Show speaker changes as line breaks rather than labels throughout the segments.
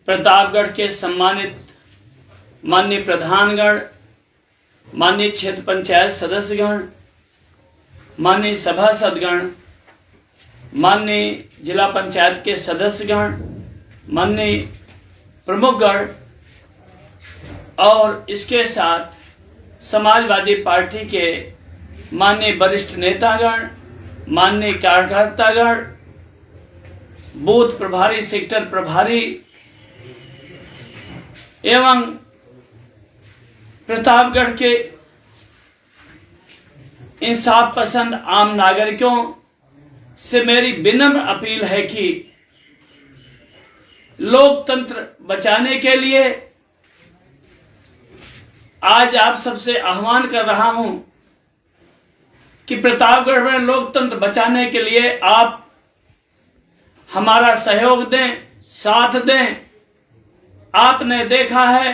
प्रतापगढ़ के सम्मानित माननीय प्रधानगण, माननीय क्षेत्र पंचायत सदस्यगण, माननीय सभासदगण, माननीय जिला पंचायत के सदस्यगण, माननीय प्रमुखगण और इसके साथ समाजवादी पार्टी के माननीय वरिष्ठ नेतागण, माननीय कार्यकर्तागण, बूथ प्रभारी, सेक्टर प्रभारी एवं प्रतापगढ़ के इंसाफ पसंद आम नागरिकों से मेरी विनम्र अपील है कि लोकतंत्र बचाने के लिए आज आप सबसे आह्वान कर रहा हूं कि प्रतापगढ़ में लोकतंत्र बचाने के लिए आप हमारा सहयोग दें, साथ दें। आपने देखा है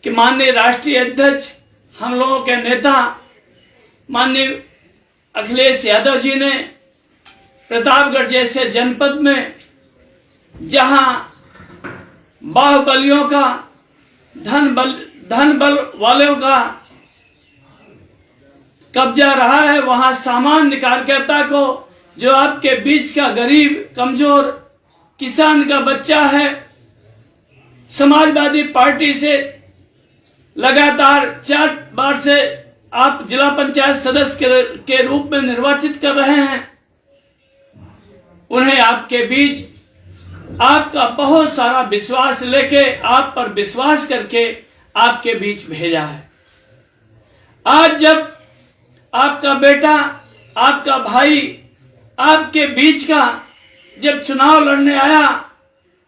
कि माननीय राष्ट्रीय अध्यक्ष, हम लोगों के नेता माननीय अखिलेश यादव जी ने प्रतापगढ़ जैसे जनपद में जहां बाहुबलियों का, धन बल वालों का कब्जा रहा है, वहां सामान्य कार्यकर्ता को, जो आपके बीच का गरीब कमजोर किसान का बच्चा है, समाजवादी पार्टी से लगातार 4 बार से आप जिला पंचायत सदस्य के रूप में निर्वाचित कर रहे हैं, उन्हें आपके बीच आपका बहुत सारा विश्वास लेके, आप पर विश्वास करके आपके बीच भेजा है। आज जब आपका बेटा, आपका भाई आपके बीच का जब चुनाव लड़ने आया,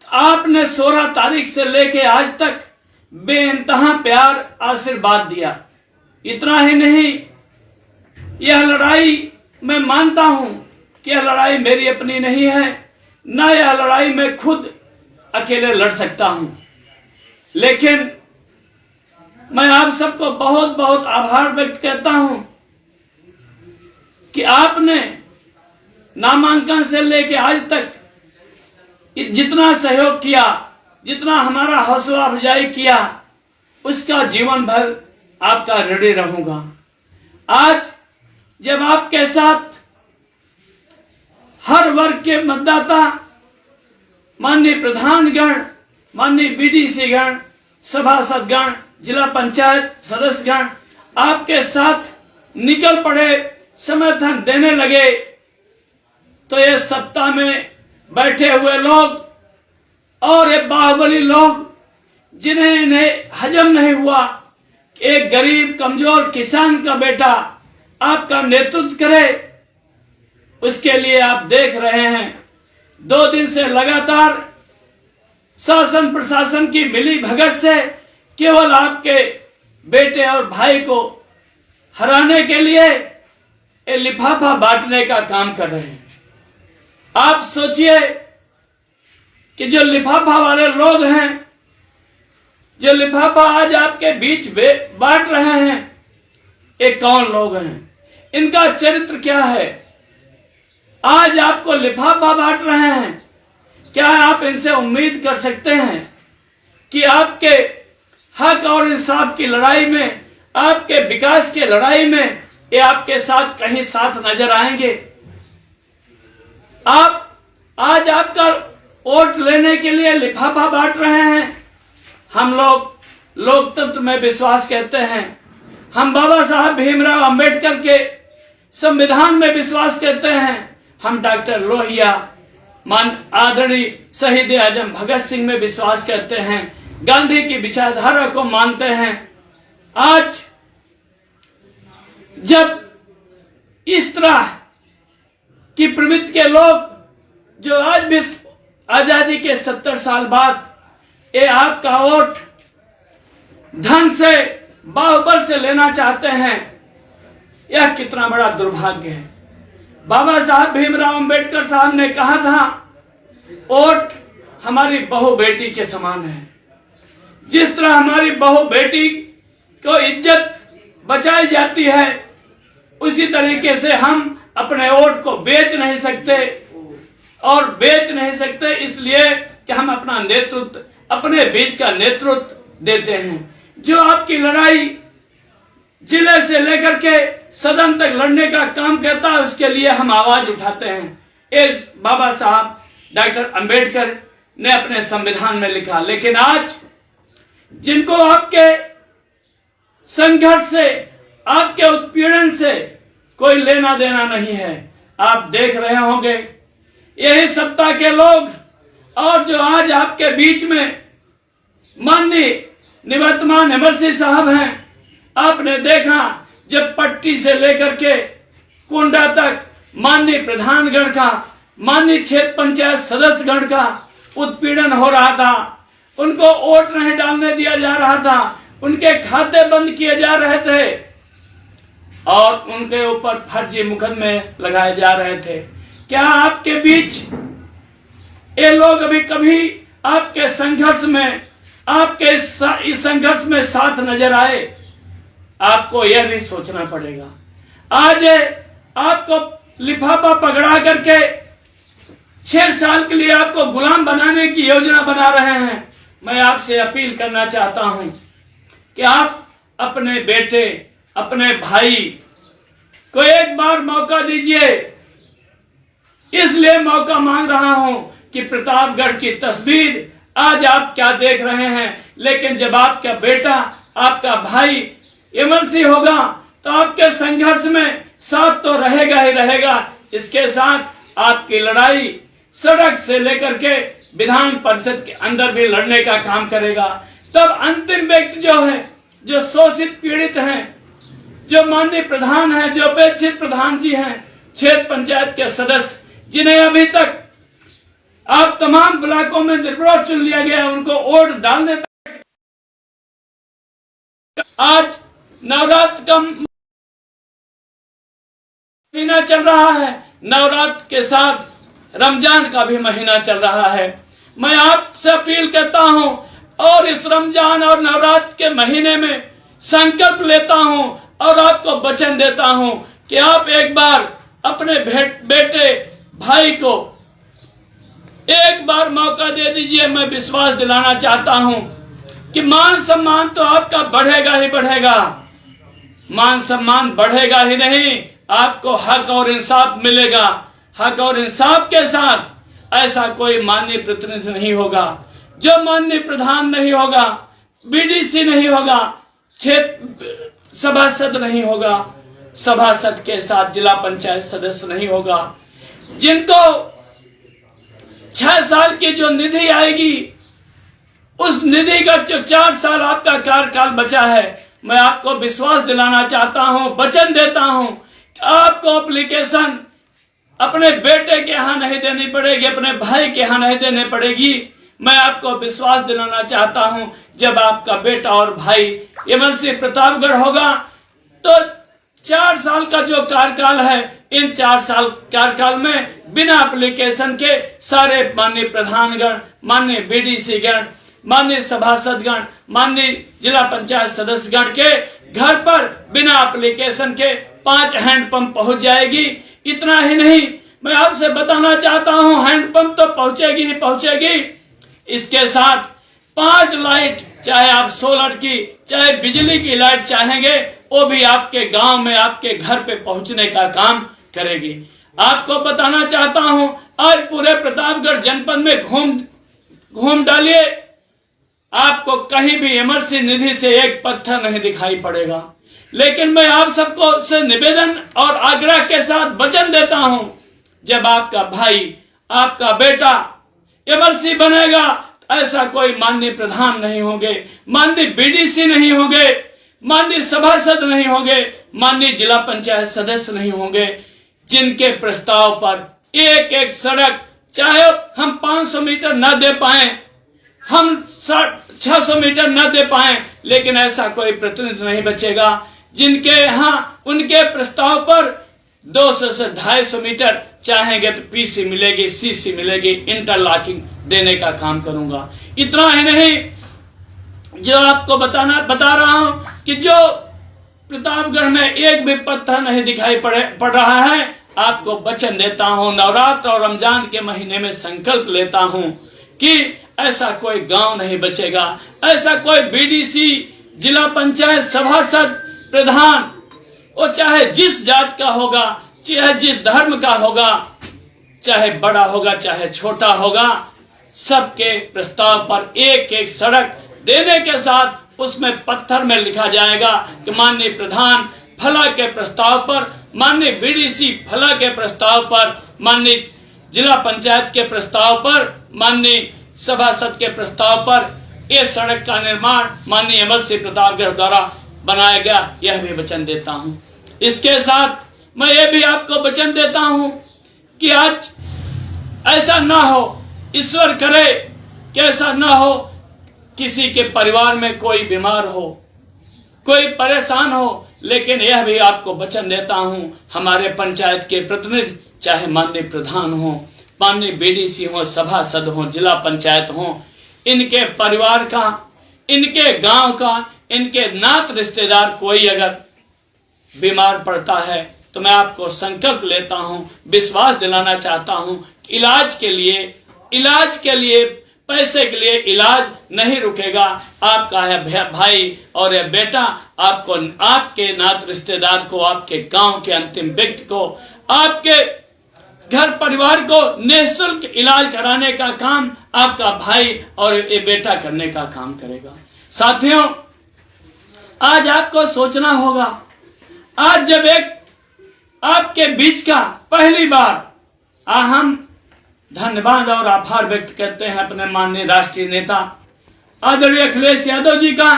तो आपने 16 तारीख से लेके आज तक बेइंतहा प्यार, आशीर्वाद दिया। इतना ही नहीं, यह लड़ाई मैं मानता हूं कि यह लड़ाई मेरी अपनी नहीं है, न यह लड़ाई मैं खुद अकेले लड़ सकता हूं, लेकिन मैं आप सबको बहुत बहुत आभार व्यक्त करता हूं कि आपने नामांकन से लेके आज तक जितना सहयोग किया, जितना हमारा हौसला अफजाई किया, उसका जीवन भर आपका ऋणी रहूंगा। आज जब आपके साथ हर वर्ग के मतदाता, माननीय प्रधानगण, माननीय बीडीसी गण, सभासदगण, जिला पंचायत सदस्यगण आपके साथ निकल पड़े, समर्थन देने लगे, तो ये सत्ता में बैठे हुए लोग और ये बाहुबली लोग, जिन्हें इन्हें हजम नहीं हुआ कि एक गरीब कमजोर किसान का बेटा आपका नेतृत्व करे, उसके लिए आप देख रहे हैं 2 दिन से लगातार शासन प्रशासन की मिली भगत से केवल आपके बेटे और भाई को हराने के लिए ये लिफाफा बांटने का काम कर रहे हैं। आप सोचिए कि जो लिफाफा वाले लोग हैं, जो लिफाफा आज आपके बीच बांट रहे हैं, ये कौन लोग हैं, इनका चरित्र क्या है? आज आपको लिफाफा बांट रहे हैं, क्या आप इनसे उम्मीद कर सकते हैं कि आपके हक और इंसाफ की लड़ाई में, आपके विकास की लड़ाई में ये आपके साथ कहीं साथ नजर आएंगे? आप आज आपका वोट लेने के लिए लिफाफा बांट रहे हैं। हम लोग लोकतंत्र में विश्वास करते हैं, हम बाबा साहब भीमराव अंबेडकर के संविधान में विश्वास करते हैं, हम डॉक्टर लोहिया, आदरणीय शहीद आजम भगत सिंह में विश्वास करते हैं, गांधी की विचारधारा को मानते हैं। आज जब इस तरह की प्रवृत्ति के लोग, जो आज भी आजादी के 70 साल बाद ये आपका वोट धन से, बाहुबल से लेना चाहते हैं, यह कितना बड़ा दुर्भाग्य है। बाबा साहब भीमराव अंबेडकर साहब ने कहा था, वोट हमारी बहू बेटी के समान है। जिस तरह हमारी बहू बेटी को इज्जत बचाई जाती है, उसी तरीके से हम अपने वोट को बेच नहीं सकते और बेच नहीं सकते। इसलिए कि हम अपना नेतृत्व, अपने बीच का नेतृत्व देते हैं। जो आपकी लड़ाई जिले से लेकर के सदन तक लड़ने का काम करता है, उसके लिए हम आवाज उठाते हैं। एक बाबा साहब डॉक्टर अंबेडकर ने अपने संविधान में लिखा, लेकिन आज जिनको आपके संघर्ष से, आपके उत्पीड़न से कोई लेना देना नहीं है, आप देख रहे होंगे यही सत्ता के लोग और जो आज आपके बीच में माननीय निवर्तमान एमएलसी साहब हैं, आपने देखा जब पट्टी से लेकर के कुंडा तक माननीय प्रधानगण का, माननीय क्षेत्र पंचायत सदस्यगण का उत्पीड़न हो रहा था, उनको वोट नहीं डालने दिया जा रहा था, उनके खाते बंद किए जा रहे थे और उनके ऊपर फर्जी मुकदमे लगाए जा रहे थे। क्या आपके बीच ये लोग अभी कभी आपके संघर्ष में, आपके इस संघर्ष में साथ नजर आए? आपको यह भी सोचना पड़ेगा। आज आपको लिफाफा पकड़ा करके 6 साल के लिए आपको गुलाम बनाने की योजना बना रहे हैं। मैं आपसे अपील करना चाहता हूं कि आप अपने बेटे, अपने भाई को एक बार मौका दीजिए। इसलिए मौका मांग रहा हूं कि प्रतापगढ़ की तस्वीर आज आप क्या देख रहे हैं, लेकिन जब आपका बेटा, आपका भाई एमएलसी होगा तो आपके संघर्ष में साथ तो रहेगा ही रहेगा। इसके साथ आपकी लड़ाई सड़क से लेकर के विधान परिषद के अंदर भी लड़ने का काम करेगा। तब अंतिम व्यक्ति जो है, जो शोषित पीड़ित हैं, जो माननीय प्रधान हैं, जो अपेक्षित प्रधान जी हैं, क्षेत्र पंचायत के सदस्य, जिन्हें अभी तक आप तमाम ब्लॉकों में निर्विरोध चुन लिया गया, उनको वोट डालने तक आज नवरात्र का महीना चल रहा है, नवरात्र के साथ रमजान का भी महीना चल रहा है। मैं आपसे अपील करता हूं और इस रमजान और नवरात्र के महीने में संकल्प लेता हूं और आपको वचन देता हूं कि आप एक बार अपने बेटे भाई को एक बार मौका दे दीजिए। मैं विश्वास दिलाना चाहता हूं कि मान सम्मान तो आपका बढ़ेगा ही बढ़ेगा, मान सम्मान बढ़ेगा ही नहीं, आपको हक और इंसाफ मिलेगा। हक और इंसाफ के साथ ऐसा कोई माननीय प्रतिनिधि नहीं होगा, जो माननीय प्रधान नहीं होगा, बीडीसी नहीं होगा, क्षेत्र सभासद नहीं होगा, सभासद के साथ जिला पंचायत सदस्य नहीं होगा। जिनको 6 साल की जो निधि आएगी, उस निधि का जो 4 साल आपका कार्यकाल बचा है, मैं आपको विश्वास दिलाना चाहता हूं, वचन देता हूं कि आपको एप्लीकेशन अपने बेटे के यहां नहीं देनी पड़ेगी, अपने भाई के यहां नहीं देनी पड़ेगी। मैं आपको विश्वास दिलाना चाहता हूं, जब आपका बेटा और भाई एमएलसी प्रतापगढ़ होगा तो 4 साल का जो कार्यकाल है, इन 4 साल कार्यकाल में बिना एप्लीकेशन के सारे माननीय प्रधानगण, माननीय बीडीसी गण, माननीय सभासदगण, माननीय जिला पंचायत सदस्यगण के घर पर बिना एप्लीकेशन के 5 हैंडपंप पहुंच जाएगी। इतना ही नहीं, मैं आपसे बताना चाहता हूं, हैंडपंप तो पहुंचेगी ही पहुंचेगी, इसके साथ 5 लाइट, चाहे आप सोलर की, चाहे बिजली की लाइट चाहेंगे, वो भी आपके गांव में, आपके घर पे पहुंचने का काम करेगी। आपको बताना चाहता हूं, आज पूरे प्रतापगढ़ जनपद में घूम डालिए, आपको कहीं भी एमएलसी निधि से एक पत्थर नहीं दिखाई पड़ेगा। लेकिन मैं आप सबको से निवेदन और आग्रह के साथ वचन देता हूं, जब आपका भाई, आपका बेटा एमएलसी बनेगा, ऐसा कोई माननीय प्रधान नहीं होंगे, माननीय बीडीसी नहीं होंगे, माननीय सभासद नहीं होंगे, माननीय जिला पंचायत सदस्य नहीं होंगे, जिनके प्रस्ताव पर एक एक सड़क, चाहे हम 500 मीटर न दे पाए, हम 600 मीटर न दे पाए, लेकिन ऐसा कोई प्रतिनिधि नहीं बचेगा जिनके यहाँ उनके प्रस्ताव पर 200 से 250 मीटर चाहेंगे तो पीसी मिलेगी, सीसी मिलेगी, इंटरलॉकिंग देने का काम करूंगा। इतना ही नहीं, जो आपको बता रहा हूं कि जो प्रतापगढ़ में एक भी पत्थर नहीं दिखाई पड़ रहा है, आपको वचन देता हूं, नवरात्र और रमजान के महीने में संकल्प लेता हूं कि ऐसा कोई गांव नहीं बचेगा, ऐसा कोई बीडीसी, जिला पंचायत सभासद, प्रधान, वो चाहे जिस जात का होगा, चाहे जिस धर्म का होगा, चाहे बड़ा होगा चाहे छोटा होगा, सबके प्रस्ताव पर एक एक सड़क देने के साथ उसमें पत्थर में लिखा जाएगा कि माननीय प्रधान फला के प्रस्ताव पर, माननीय बीडीसी फला के प्रस्ताव पर, माननीय जिला पंचायत के प्रस्ताव पर, माननीय सभासद के प्रस्ताव पर यह सड़क का निर्माण माननीय अमर सिंह प्रतापगढ़ द्वारा बनाया गया, यह भी वचन देता हूं। इसके साथ मैं ये भी आपको वचन देता हूं कि आज ऐसा ना हो, ईश्वर करे कि ऐसा ना हो, किसी के परिवार में कोई बीमार हो, कोई परेशान हो, लेकिन यह भी आपको वचन देता हूं, हमारे पंचायत के प्रतिनिधि, चाहे माननीय प्रधान हो, माननीय बीडीसी हो, सभासद हो, जिला पंचायत हो, इनके परिवार का, इनके गांव का, इनके नात रिश्तेदार कोई अगर बीमार पड़ता है तो मैं आपको संकल्प लेता हूं, विश्वास दिलाना चाहता हूं कि इलाज के लिए पैसे के लिए इलाज नहीं रुकेगा। आपका है भाई और यह बेटा आपको, आपके नात रिश्तेदार को, आपके गांव के अंतिम व्यक्ति को, आपके घर परिवार को निःशुल्क इलाज कराने का काम आपका भाई और ये बेटा करने का काम करेगा। साथियों, आज आपको सोचना होगा, आज जब एक आपके बीच का पहली बार हम धन्यवाद और आभार व्यक्त करते हैं अपने माननीय राष्ट्रीय नेता आदरणीय अखिलेश यादव जी का,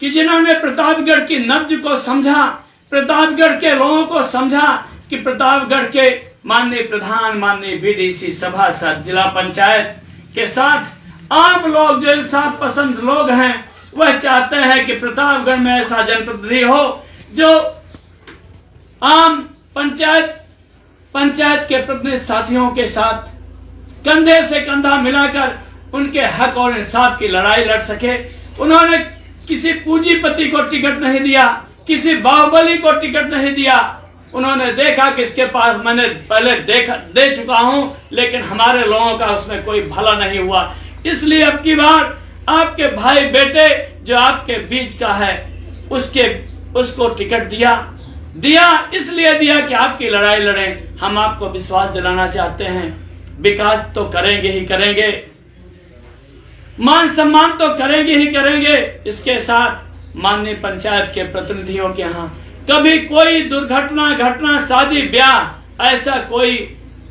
कि जिन्होंने प्रतापगढ़ की नब्ज को समझा, प्रतापगढ़ के लोगों को समझा कि प्रतापगढ़ के माननीय प्रधान, माननीय बीडीसी, सभासद, जिला पंचायत के साथ आम लोग जो इंसाफ पसंद लोग हैं, वह चाहते हैं कि प्रतापगढ़ में ऐसा जनप्रतिनिधि हो जो आम पंचायत के प्रतिनिधि साथियों के साथ कंधे से कंधा मिलाकर उनके हक और इंसाफ की लड़ाई लड़ सके। उन्होंने किसी पूंजीपति को टिकट नहीं दिया, किसी बाहुबली को टिकट नहीं दिया। उन्होंने देखा कि इसके पास मैंने पहले दे चुका हूं, लेकिन हमारे लोगों का उसमें कोई भला नहीं हुआ, इसलिए अब की बार आपके भाई बेटे जो आपके बीच का है उसको टिकट दिया इसलिए दिया कि आपकी लड़ाई लड़ें। हम आपको विश्वास दिलाना चाहते हैं, विकास तो करेंगे ही करेंगे, मान सम्मान तो करेंगे ही करेंगे। इसके साथ माननीय पंचायत के प्रतिनिधियों के यहाँ कभी कोई दुर्घटना, घटना, शादी, ब्याह, ऐसा कोई,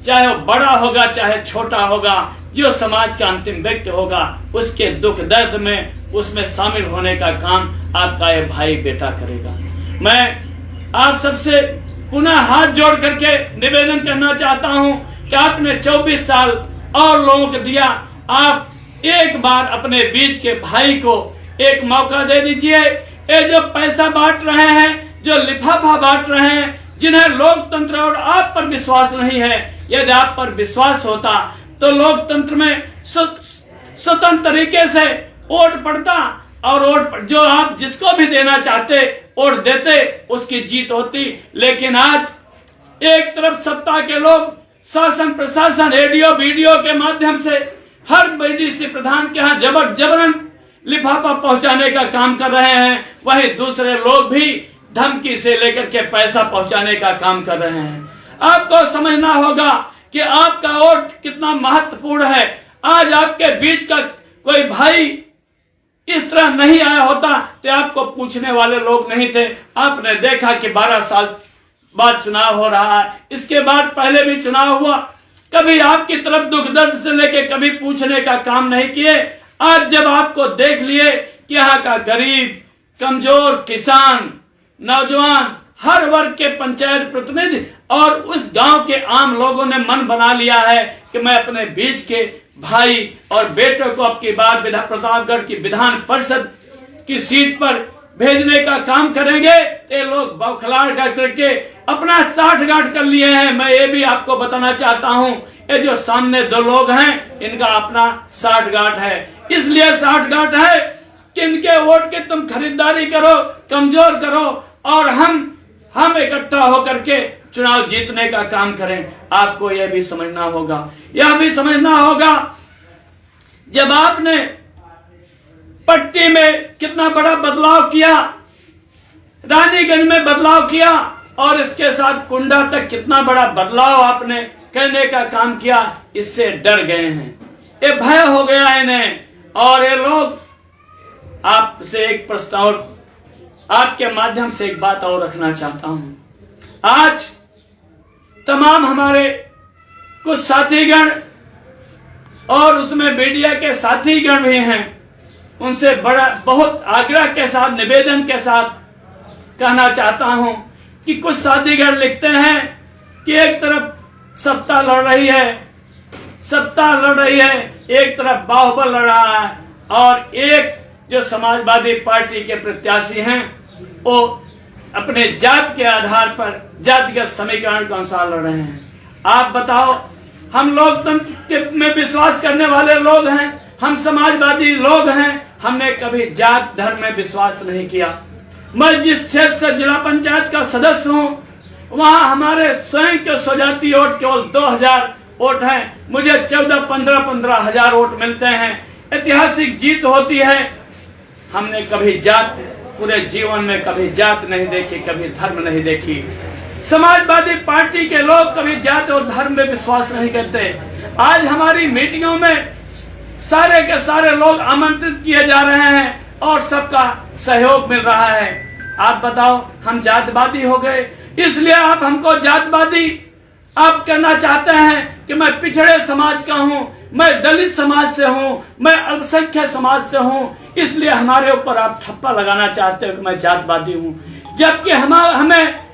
चाहे बड़ा होगा चाहे छोटा होगा, जो समाज का अंतिम व्यक्ति होगा, उसके दुख दर्द में उसमें शामिल होने का काम आपका ये भाई बेटा करेगा। मैं आप सबसे पुनः हाथ जोड़ करके निवेदन करना चाहता हूं कि आपने 24 साल और लोगों को दिया, आप एक बार अपने बीच के भाई को एक मौका दे दीजिए। ये जो पैसा बांट रहे हैं, जो लिफाफा बांट रहे हैं, जिन्हें लोकतंत्र और आप पर विश्वास नहीं है, यदि आप पर विश्वास होता तो लोकतंत्र में स्वतंत्र तरीके से वोट पड़ता और वोट जो आप जिसको भी देना चाहते वोट देते, उसकी जीत होती। लेकिन आज एक तरफ सत्ता के लोग शासन प्रशासन रेडियो वीडियो के माध्यम से हर बीडीसी प्रधान के यहाँ जबरन लिफाफा पहुंचाने का काम कर रहे हैं, वहीं दूसरे लोग भी धमकी से लेकर के पैसा पहुंचाने का काम कर रहे हैं। आपको समझना होगा कि आपका वोट कितना महत्वपूर्ण है। आज आपके बीच का कोई भाई इस तरह नहीं आया होता तो आपको पूछने वाले लोग नहीं थे। आपने देखा कि 12 साल बाद चुनाव हो रहा है, इसके बाद पहले भी चुनाव हुआ, कभी आपकी तरफ दुख दर्द से लेके कभी पूछने का काम नहीं किए। आज जब आपको देख लिए कि यहाँ का गरीब, कमजोर, किसान, नौजवान, हर वर्ग के पंचायत प्रतिनिधि और उस गांव के आम लोगों ने मन बना लिया है कि मैं अपने बीच के भाई और बेटों को अब की बार प्रतापगढ़ की विधान परिषद की सीट पर भेजने का काम करेंगे, ये लोग बौखलाहट करके अपना साठगांठ कर लिए हैं। मैं ये भी आपको बताना चाहता हूं, ये जो सामने दो लोग हैं, इनका अपना साठगांठ है। इसलिए साठगांठ है कि इनके वोट की तुम खरीदारी करो, कमजोर करो और हम इकट्ठा होकर के चुनाव जीतने का काम करें। आपको यह भी समझना होगा जब आपने पट्टी में कितना बड़ा बदलाव किया, रानीगंज में बदलाव किया, और इसके साथ कुंडा तक कितना बड़ा बदलाव आपने करने का काम किया, इससे डर गए हैं, ये भय हो गया इन्हें। और ये लोग आपसे एक प्रस्ताव, आपके माध्यम से एक बात और रखना चाहता हूं। आज तमाम हमारे कुछ साथीगण और उसमें मीडिया के साथीगण भी हैं, उनसे बहुत आग्रह के साथ, निवेदन के साथ कहना चाहता हूं कि कुछ साथीगण लिखते हैं कि एक तरफ सत्ता लड़ रही है, एक तरफ बाहुबल लड़ रहा है, और एक जो समाजवादी पार्टी के प्रत्याशी हैं वो अपने जात के आधार पर जातिगत समीकरण के अनुसार लड़ रहे हैं। आप बताओ, हम लोकतंत्र में विश्वास करने वाले लोग हैं, हम समाजवादी लोग हैं, हमने कभी जात धर्म में विश्वास नहीं किया। मैं जिस क्षेत्र से जिला पंचायत का सदस्य हूं, वहां हमारे स्वयं के स्वजाति वोट केवल 2000 वोट हैं, मुझे 14-15 हजार वोट मिलते हैं। ऐतिहासिक जीत होती है। हमने कभी जात, पूरे जीवन में कभी जात नहीं देखी, कभी धर्म नहीं देखी। समाजवादी पार्टी के लोग कभी जात और धर्म में विश्वास नहीं करते। आज हमारी मीटिंगों में सारे के सारे लोग आमंत्रित किए जा रहे हैं और सबका सहयोग मिल रहा है। आप बताओ, हम जातवादी हो गए, इसलिए आप हमको जातवादी आप कहना चाहते हैं कि मैं पिछड़े समाज का हूं, मैं दलित समाज से हूं, मैं अल्पसंख्यक समाज से हूं, इसलिए हमारे ऊपर आप ठप्पा लगाना चाहते हो कि मैं जातवादी हूं। जबकि हमें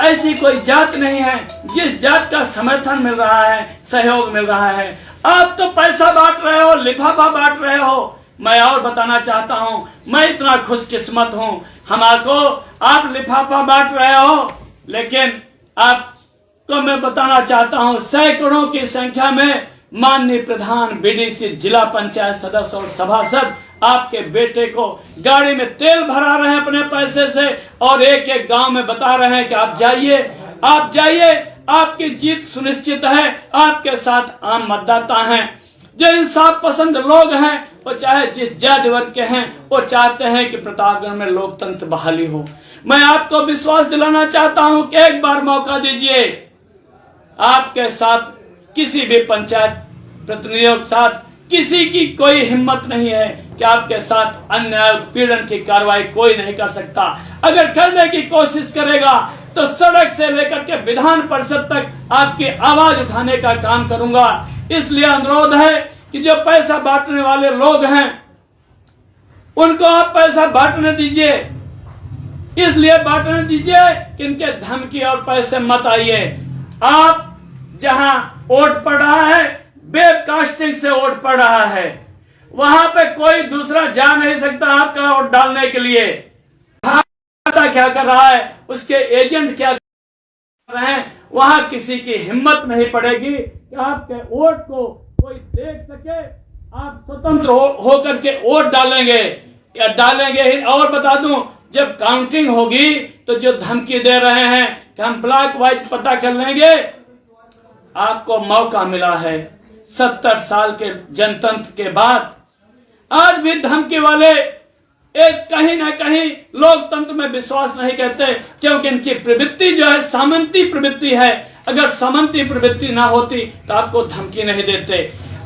ऐसी कोई जात नहीं है जिस जात का समर्थन मिल रहा है, सहयोग मिल रहा है। आप तो पैसा बांट रहे हो, लिफाफा बांट रहे हो। मैं और बताना चाहता हूं, मैं इतना खुशकिस्मत हूं, हमारे आप लिफाफा बांट रहे हो, लेकिन आपको मैं बताना चाहता हूं, सैकड़ों की संख्या में माननीय प्रधान, बीडीसी, जिला पंचायत सदस्य और सभासद आपके बेटे को गाड़ी में तेल भरा रहे हैं अपने पैसे से, और एक एक गांव में बता रहे हैं कि आप जाइए, आपकी जीत सुनिश्चित है। आपके साथ आम मतदाता हैं, जो इंसाफ पसंद लोग हैं, वो चाहे जिस जाति वर्ग के हैं, वो चाहते हैं कि प्रतापगढ़ में लोकतंत्र बहाली हो। मैं आपको विश्वास दिलाना चाहता हूं कि एक बार मौका दीजिए। आपके साथ किसी भी पंचायत प्रतिनिधियों के साथ किसी की कोई हिम्मत नहीं है कि आपके साथ अन्याय उत्पीड़न की कार्रवाई कोई नहीं कर सकता। अगर करने की कोशिश करेगा तो सड़क से लेकर के विधान परिषद तक आपकी आवाज उठाने का काम करूंगा। इसलिए अनुरोध है कि जो पैसा बांटने वाले लोग हैं उनको आप पैसा बांटने दीजिए, इसलिए बांटने दीजिए कि इनके धमकी और पैसे मत आइए। आप जहां वोट पड़ रहा है, वेबकास्टिंग से वोट पड़ रहा है, वहां पे कोई दूसरा जा नहीं सकता आपका वोट डालने के लिए। क्या कर रहा है, उसके एजेंट क्या कर रहे हैं, वहां किसी की हिम्मत नहीं पड़ेगी कि आपके वोट को कोई देख सके। आप स्वतंत्र होकर के वोट डालेंगे या डालेंगे। और बता दूं, जब काउंटिंग होगी तो जो धमकी दे रहे हैं कि हम ब्लॉक वाइज पता कर लेंगे, आपको मौका मिला है 70 साल के जनतंत्र के बाद। आज भी धमकी वाले एक कहीं ना कहीं लोकतंत्र में विश्वास नहीं करते, क्योंकि इनकी प्रवृत्ति जो है सामंती प्रवृत्ति है। अगर सामंती प्रवृत्ति ना होती तो आपको धमकी नहीं देते।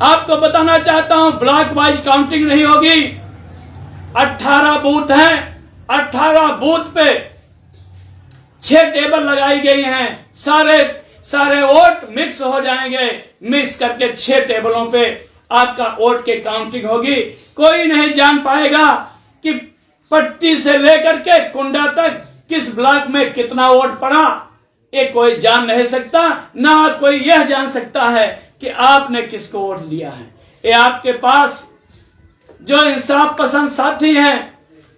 आपको बताना चाहता हूं, ब्लॉक वाइज काउंटिंग नहीं होगी। 18 बूथ हैं, 18 बूथ पे 6 टेबल लगाई गई हैं। सारे वोट मिक्स हो जाएंगे। मिक्स करके 6 टेबलों पे आपका वोट की काउंटिंग होगी। कोई नहीं जान पाएगा कि पट्टी से लेकर के कुंडा तक किस ब्लॉक में कितना वोट पड़ा। ये कोई जान नहीं सकता, ना कोई यह जान सकता है कि आपने किसको वोट दिया है। ये आपके पास जो इंसाफ पसंद साथी हैं,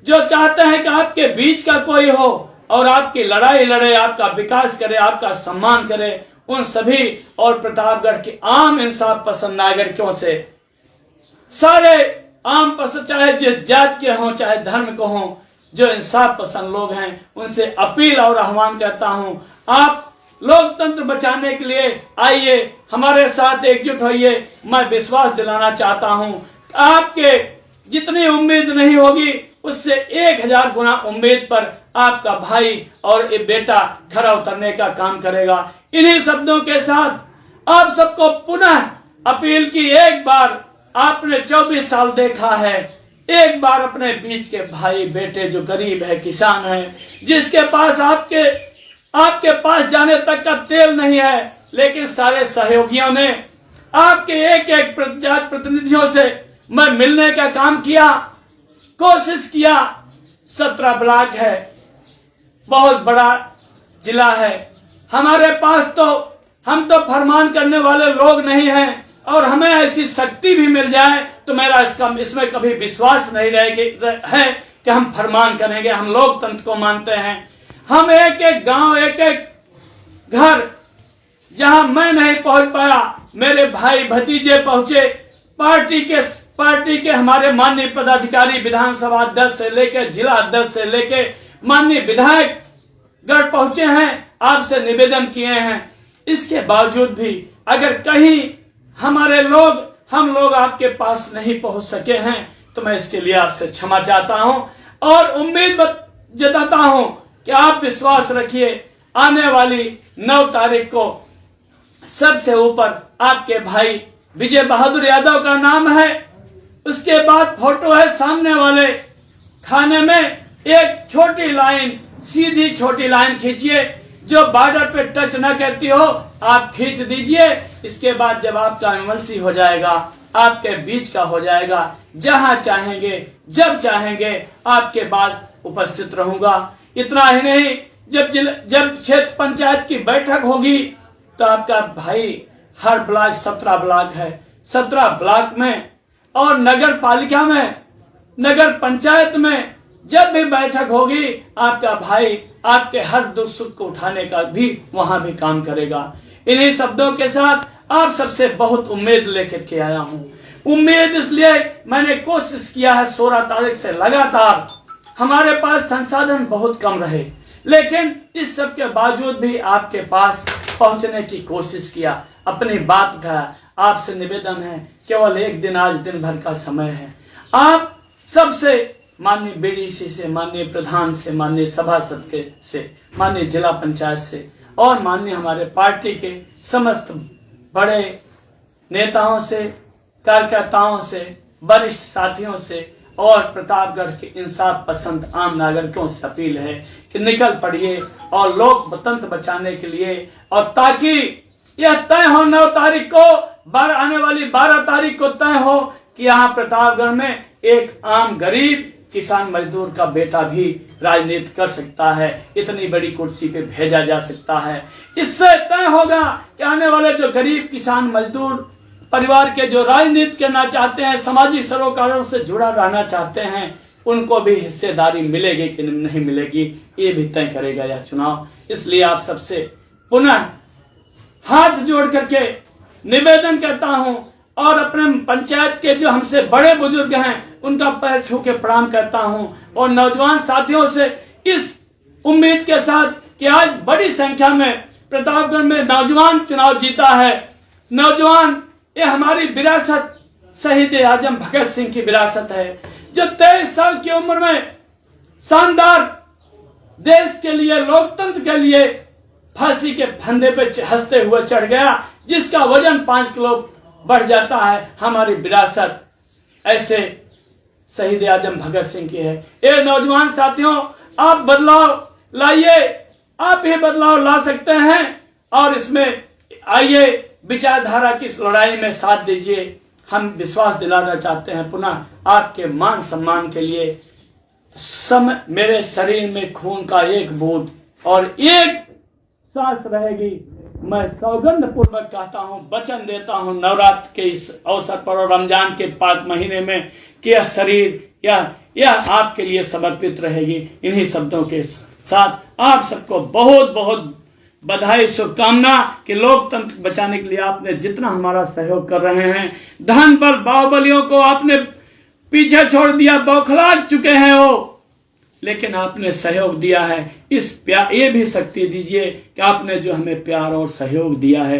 जो चाहते हैं कि आपके बीच का कोई हो और आपकी लड़ाई लड़े, आपका विकास करे, आपका सम्मान करे, उन सभी और प्रतापगढ़ के आम इंसाफ पसंद नागरिकों से, सारे आम पसंद, चाहे जिस जात के हों चाहे धर्म को हों, जो इंसाफ पसंद लोग हैं, उनसे अपील और आह्वान करता हूं, आप लोकतंत्र बचाने के लिए आइए, हमारे साथ एकजुट होइए। मैं विश्वास दिलाना चाहता हूं, आपके जितनी उम्मीद नहीं होगी उससे 1000 गुना उम्मीद पर आपका भाई और ये बेटा खरा उतरने का काम करेगा। इन्हीं शब्दों के साथ आप सबको पुनः अपील की, एक बार आपने 24 साल देखा है, एक बार अपने बीच के भाई बेटे जो गरीब है, किसान है, जिसके पास आपके पास जाने तक का तेल नहीं है, लेकिन सारे सहयोगियों ने आपके एक एक प्रतिनिधियों से मैं मिलने का काम किया, कोशिश किया। 17 ब्लॉक है, बहुत बड़ा जिला है हमारे पास, तो हम तो फरमान करने वाले लोग नहीं हैं, और हमें ऐसी शक्ति भी मिल जाए तो मेरा इसमें कभी विश्वास नहीं है कि हम फरमान करेंगे। हम लोकतंत्र को मानते हैं। हम एक एक गांव, एक एक घर जहां मैं नहीं पहुंच पाया, मेरे भाई भतीजे पहुंचे। पार्टी के हमारे माननीय पदाधिकारी, विधानसभा अध्यक्ष से लेकर जिला अध्यक्ष से लेकर माननीय विधायक गढ़ पहुंचे हैं, आपसे निवेदन किए हैं। इसके बावजूद भी अगर कहीं हम लोग आपके पास नहीं पहुंच सके हैं तो मैं इसके लिए आपसे क्षमा चाहता हूं और उम्मीद जताता हूं कि आप विश्वास रखिए, आने वाली 9 तारीख को सबसे ऊपर आपके भाई विजय बहादुर यादव का नाम है। उसके बाद फोटो है सामने वाले खाने में, एक छोटी लाइन, सीधी छोटी लाइन खींचिए, जो बॉर्डर पे टच न करती हो आप खींच दीजिए। इसके बाद जब आपका एमएलसी हो जाएगा, आपके बीच का हो जाएगा, जहां चाहेंगे जब चाहेंगे आपके बाद उपस्थित रहूंगा। इतना ही नहीं, जब क्षेत्र पंचायत की बैठक होगी तो आपका भाई हर ब्लॉक 17 ब्लॉक है, 17 ब्लॉक में और नगर पालिका में, नगर पंचायत में जब भी बैठक होगी आपका भाई आपके हर दुख सुख को उठाने का भी वहां भी काम करेगा। इन्हीं शब्दों के साथ आप सबसे बहुत उम्मीद लेकर के आया हूं। उम्मीद इसलिए मैंने कोशिश किया है 16 तारीख से लगातार, हमारे पास संसाधन बहुत कम रहे, लेकिन इस सब के बावजूद भी आपके पास पहुंचने की कोशिश किया, अपनी बात कहा। आपसे निवेदन है, केवल एक दिन, आज दिन भर का समय है, आप सबसे, माननीय बीडीसी से, माननीय प्रधान से, माननीय सभासद से, माननीय जिला पंचायत से और माननीय हमारे पार्टी के समस्त बड़े नेताओं से, कार्यकर्ताओं से, वरिष्ठ साथियों से और प्रतापगढ़ के इंसाफ पसंद आम नागरिकों से अपील है कि निकल पड़िए और लोकतंत्र बचाने के लिए, और ताकि यह तय हो 9 तारीख को, आने वाली 12 तारीख को तय हो कि यहाँ प्रतापगढ़ में एक आम गरीब किसान मजदूर का बेटा भी राजनीति कर सकता है, इतनी बड़ी कुर्सी पे भेजा जा सकता है। इससे तय होगा कि आने वाले जो गरीब किसान मजदूर परिवार के जो राजनीति करना चाहते हैं, सामाजिक सरोकारों से जुड़ा रहना चाहते हैं, उनको भी हिस्सेदारी मिलेगी कि नहीं मिलेगी, ये भी तय करेगा यह चुनाव। इसलिए आप सबसे पुनः हाथ जोड़ करके निवेदन करता हूं और अपने पंचायत के जो हमसे बड़े बुजुर्ग हैं उनका पैर छू के प्रणाम करता हूं, और नौजवान साथियों से इस उम्मीद के साथ कि आज बड़ी संख्या में प्रतापगढ़ में नौजवान चुनाव जीता है। नौजवान, ये हमारी विरासत, शहीद आजम भगत सिंह की विरासत है, जो 23 साल की उम्र में शानदार देश के लिए, लोकतंत्र के लिए फांसी के फंदे पे हंसते हुए चढ़ गया, जिसका वजन 5 किलो बढ़ जाता है। हमारी विरासत ऐसे शहीद आजम भगत सिंह की है। ये नौजवान साथियों, आप बदलाव लाइए, आप ही बदलाव ला सकते हैं, और इसमें आइए विचारधारा की इस लड़ाई में साथ दीजिए। हम विश्वास दिलाना चाहते हैं पुनः आपके मान सम्मान के लिए, मेरे शरीर में खून का एक बूंद और एक सांस रहेगी। मैं सौगंध पूर्वक कहता हूं, वचन देता हूं नवरात्र के इस अवसर पर और रमजान के 5 महीने में कि यह शरीर यह आपके लिए समर्पित रहेगी। इन्हीं शब्दों के साथ आप सबको बहुत बहुत बधाई, शुभकामना कि लोकतंत्र बचाने के लिए आपने जितना हमारा सहयोग कर रहे हैं, धन बल बाहुबलियों को आपने पीछे छोड़ दिया, बौखला चुके हैं वो, लेकिन आपने सहयोग दिया है। इस प्यार ये भी शक्ति दीजिए कि आपने जो हमें प्यार और सहयोग दिया है